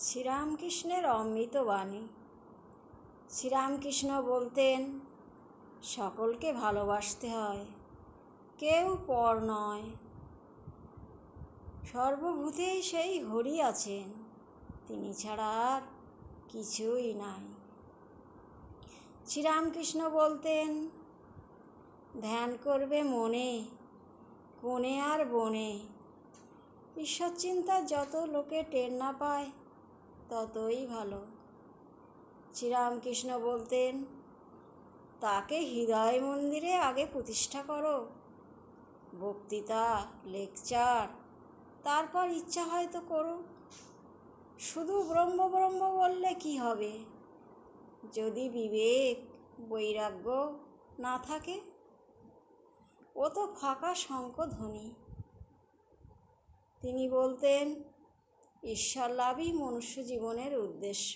শ্রীরামকৃষ্ণের অমৃত বাণী। শ্রীরামকৃষ্ণ বলতেন, সকলকে ভালোবাসতে হয়, কেউ পর নয়। সর্বভূতেই সেই হরি আছেন, তিনি ছাড়া আর কিছুই নাই। শ্রীরামকৃষ্ণ বলতেন, ধ্যান করবে মনে, কোণে আর বনে। ঈশ্বর চিন্তা যত লোকে টের না পায়, ততই ভালো। শ্রীরামকৃষ্ণ বলতেন, তাকে হৃদয় মন্দিরে আগে প্রতিষ্ঠা করো, বক্তৃতা লেকচার তারপর ইচ্ছা হয়তো করো। শুধু ব্রহ্ম ব্রহ্ম বললে কি হবে, যদি বিবেক বৈরাগ্য না থাকে? ও তো ফাঁকা শঙ্খধ্বনি। তিনি বলতেন, ঈশ্বর লাভই মনুষ্য জীবনের উদ্দেশ্য।